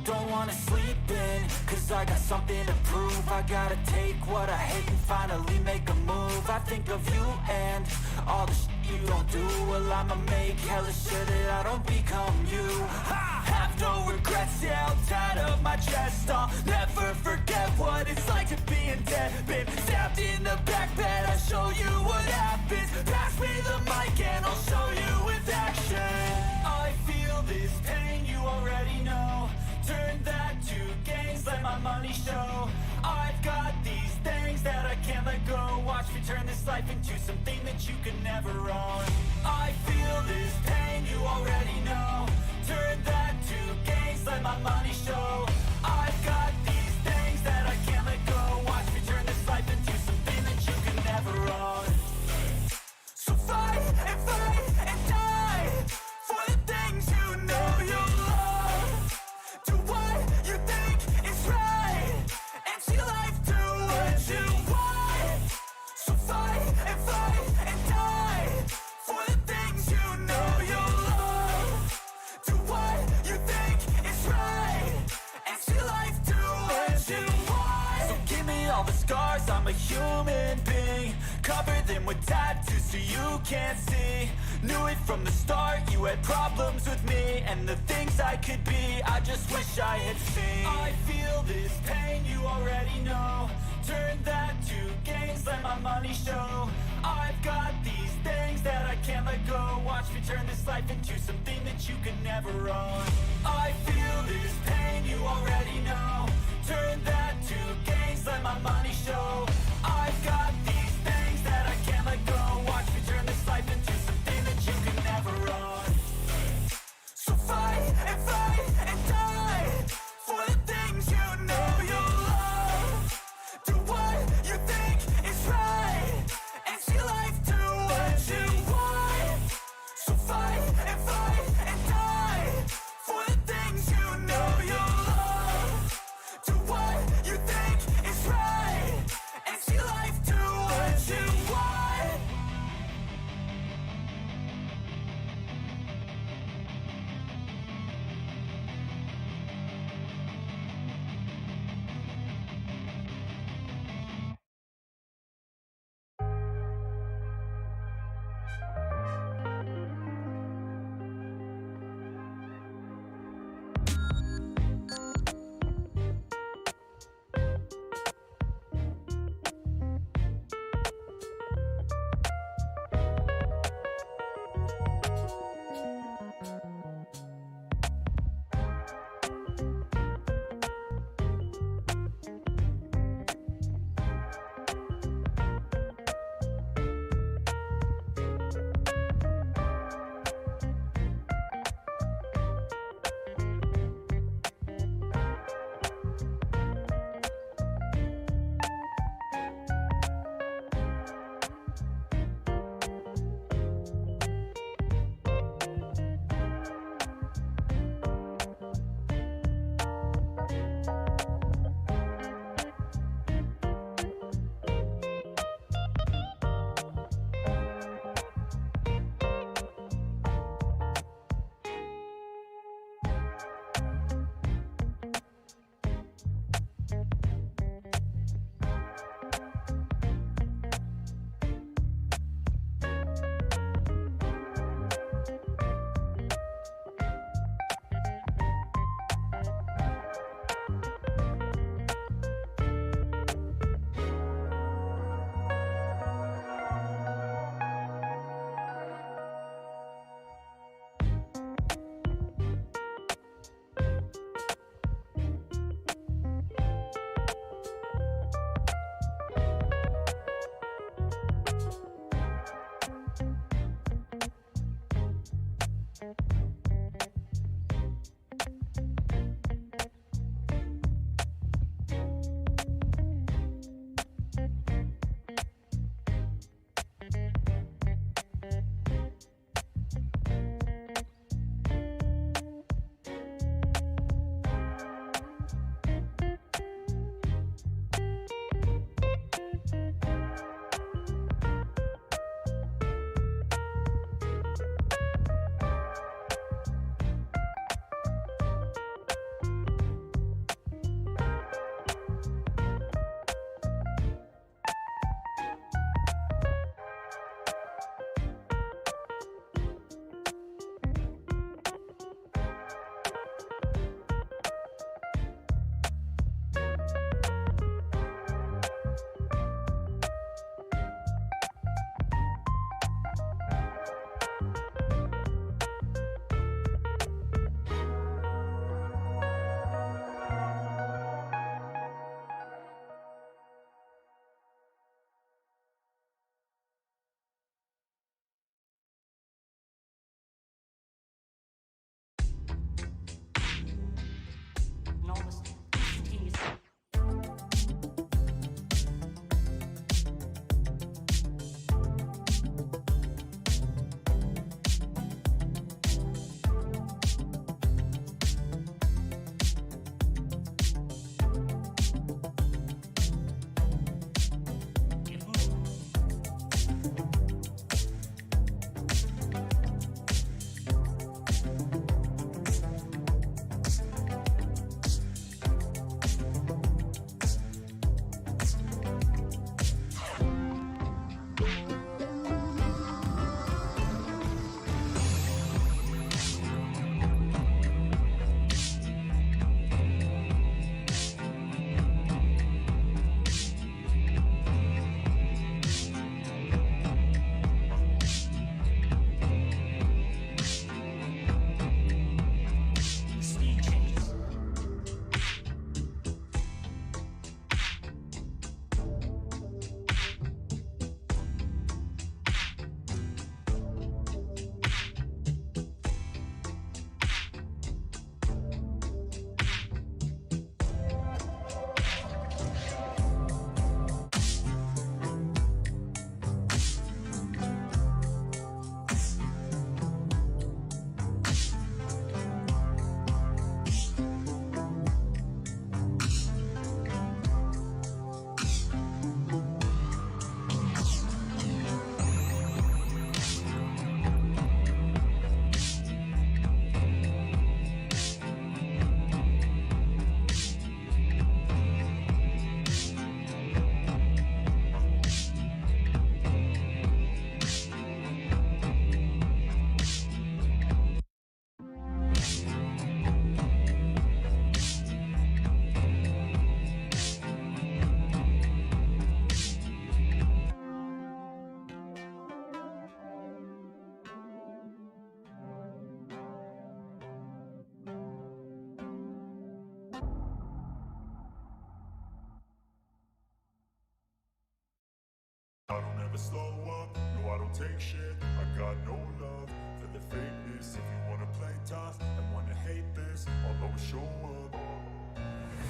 don't wanna sleep in, cause I got something to prove. I gotta take what I hate and finally make a move. I think of you and all the shit you don't do. Well, I'ma make hella sure that I don't become you. I have no regrets, yeah, I'll tie up my chest. I'll never forget what it's like to be in debt. Been stabbed in the back bed, I'll show you what happens. Pass me the mic and I'll show you with action. I feel this pain, you already know. Turn that to gains, let my money show. I've got these things that I can't let go. Watch me turn this life into something that you can never own. I feel this pain, you already know. Turn that to gains, let my money show. I've got these things that I can't let go. Watch me turn this life into something that you can never own. So fight and die for the things you know you love. Do what you think is right and see life do what you want. So fight and die for the things you know you love. Do what you think is right and see life do what you want. So give me all the scars, I'm a human being. Cover them with tattoos so you can't see. Knew it from the start, you had problems with me and the things I could be, I just wish I had seen. I feel this pain, you already know. Turn that to gains, let my money show. I've got these things that I can't let go. Watch me turn this life into something that you can never own. I feel this pain, you already know. Turn that to gains, let my money show. I've got these things that I can't let go. Watch me turn this life into something that you can never own. So fight and die for the things you know you love. Do what you think is right and see life do what you want. So fight and die for the things you know you love. Do what you think is right and take shit. I got no love for the fakeness. If you wanna play tough and wanna hate this, I'll always show up.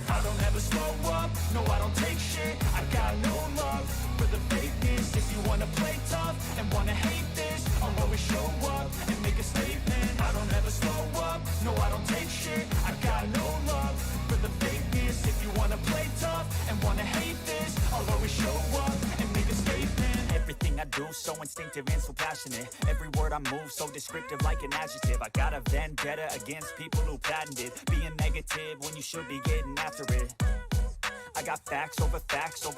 I don't ever slow up, no I don't take shit. I got no love for the fakeness. If you wanna play tough and wanna hate this, I'll always show up and make a statement. I don't ever slow up, no I don't take shit. I got no love for the fakeness. If you wanna play tough and wanna hate this, I'll always show up and make a statement. Everything I do so instinctive and so passionate. Every word I move so descriptive like an adjective. I got a vendetta against people who patented being negative when you should be getting after it. I got facts over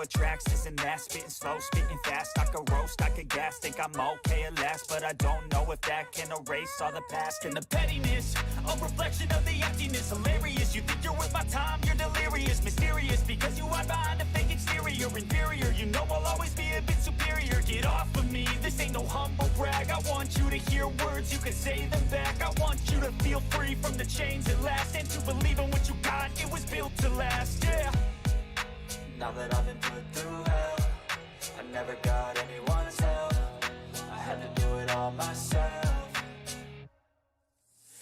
tracks, this and that, spitting slow, spitting fast. I could roast, I could gas, think I'm okay at last, but I don't know if that can erase all the past. And the pettiness, a reflection of the emptiness. Hilarious, you think you're worth my time, you're delirious. Mysterious, because you hide behind a fake exterior. Inferior, you know I'll always be a bit superior. Get off of me, this ain't no humble brag. I want you to hear words, you can say them back. I want you to feel free from the chains at last, and to believe in what you got, it was built to last, yeah. Now that I've been put through hell, I never got anyone's help. I had to do it all myself.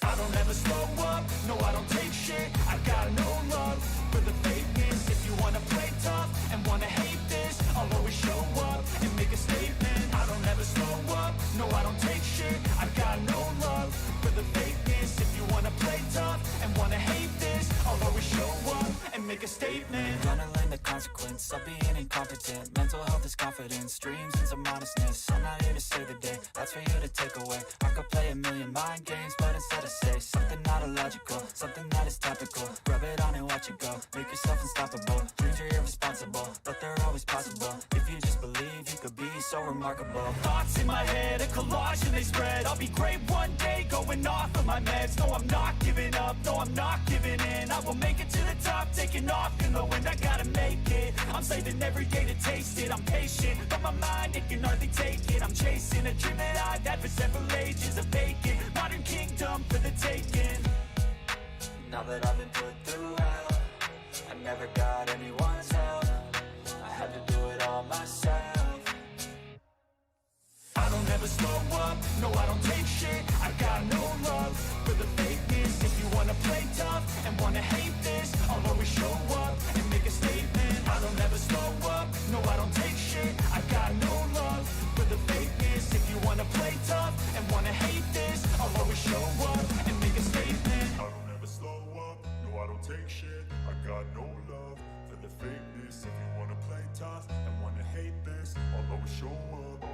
I don't ever slow up, no I don't take shit. I got no love for the fakeness. If you wanna play tough and wanna hate this, I'll always show up and make a statement. I don't ever slow up, no I don't take shit. I got no love for the fakeness. If you wanna play tough and wanna hate this, I'll always show up and make a statement. Gonna learn the consequence of being incompetent. Mental health is confidence, dreams and some honestness. I'm not here to save the day, that's for you to take away. I could play a million mind games, but instead I say something not illogical, something that is topical. Rub it on and watch it go, make yourself unstoppable. Dreams are irresponsible, but they're always possible. If you just believe, you could be so remarkable. Thoughts in my head, a collage and they spread. I'll be great one day, going off of my meds. No, I'm not giving up, no, I'm not giving in. I will make it to the top, taking off in the wind. I gotta make it, I'm saving every day to taste it. I'm patient, but my mind, it can hardly take it. I'm chasing a dream that I've had for several ages. A vacant, modern kingdom for the taking. Now that I've been put through hell, I never got anyone's help. I had to do it all myself. I don't ever slow up, no I don't take shit. I got no love for the fakeness. If you wanna play tough and wanna hate this, I'll always show up and make a statement. I don't ever slow up, no I don't take shit. I got no love for the fakeness. If you wanna play tough and wanna hate this, I'll always show up and make a statement. I don't ever slow up, no I don't take shit. I got no love for the fakeness. If you wanna play tough and wanna hate this, I'll always show up.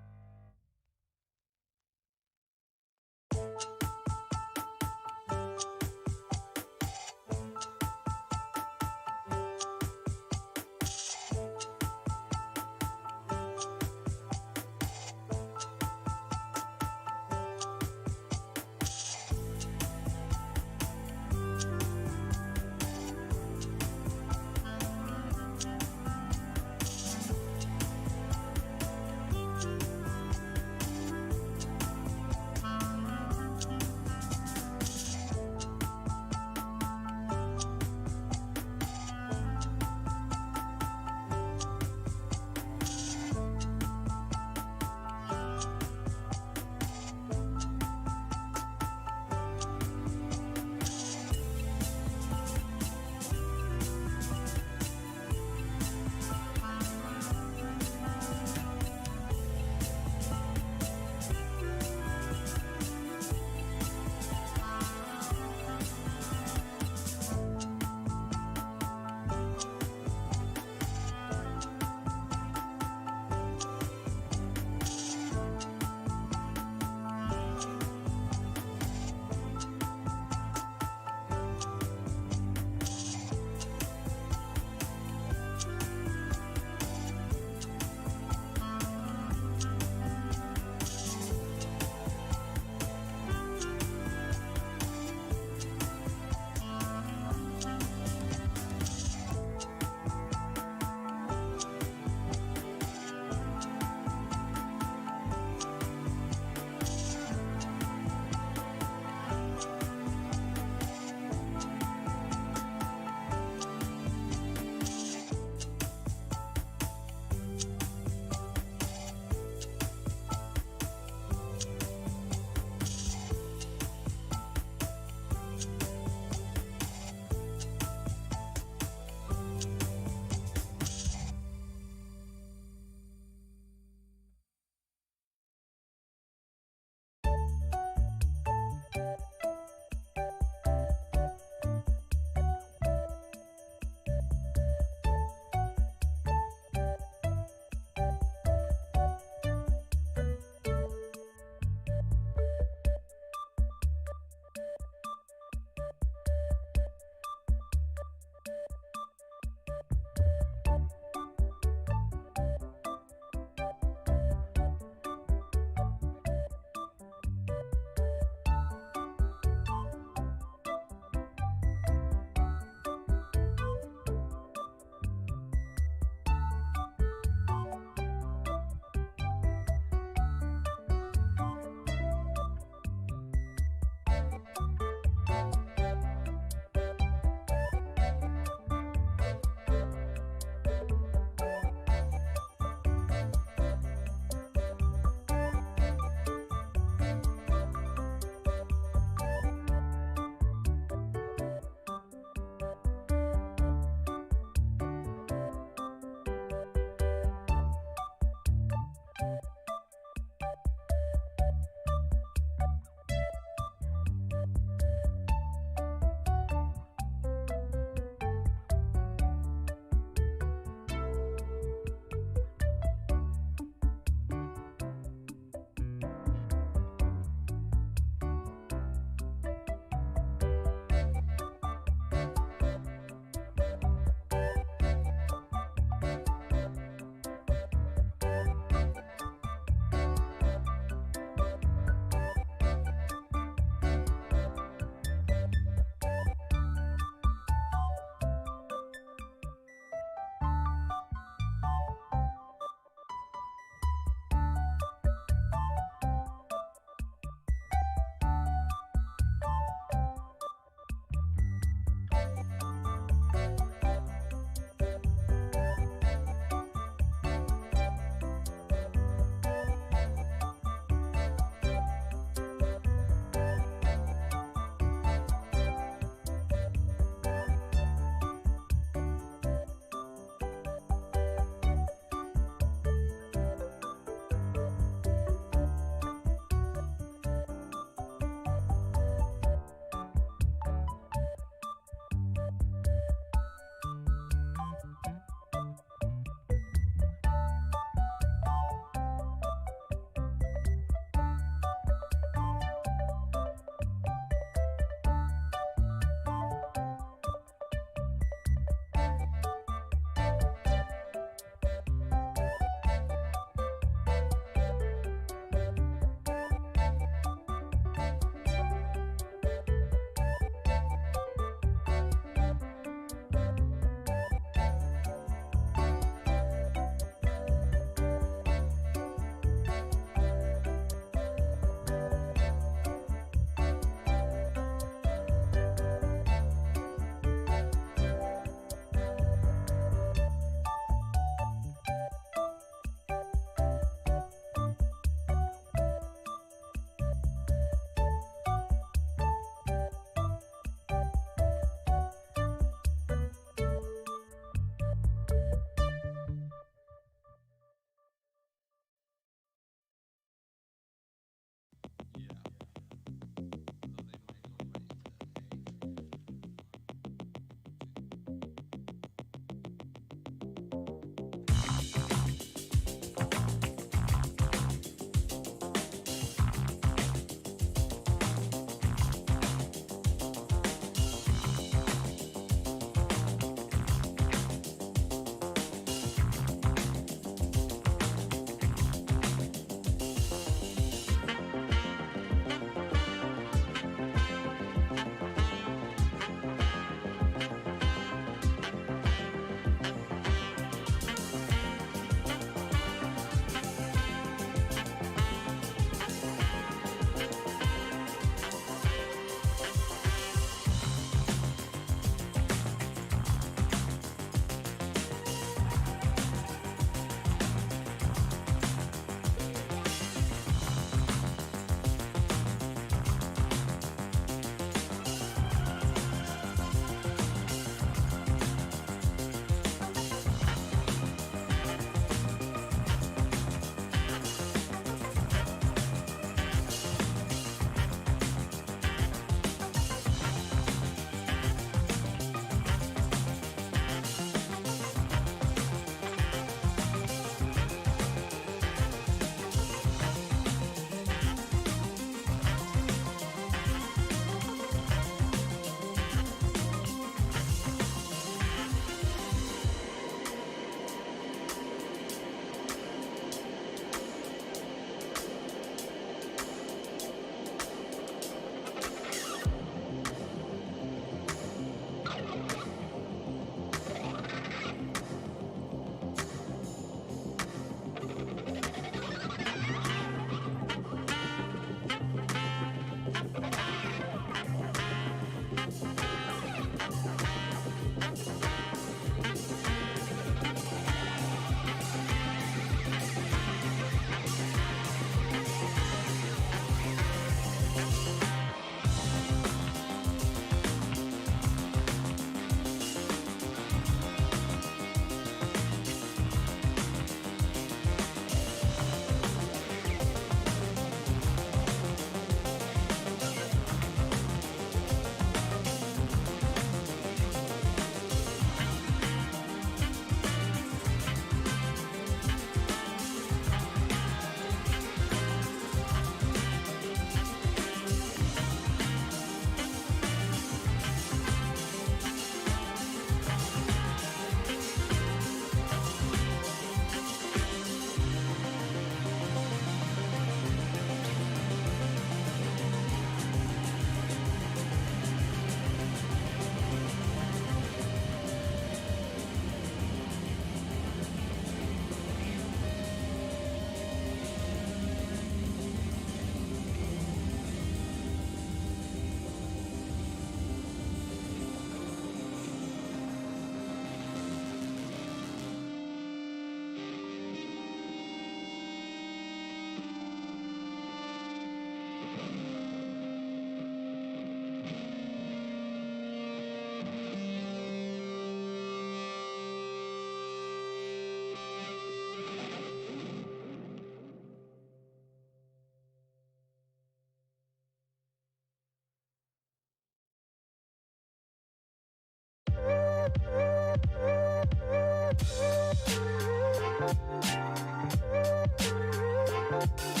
We'll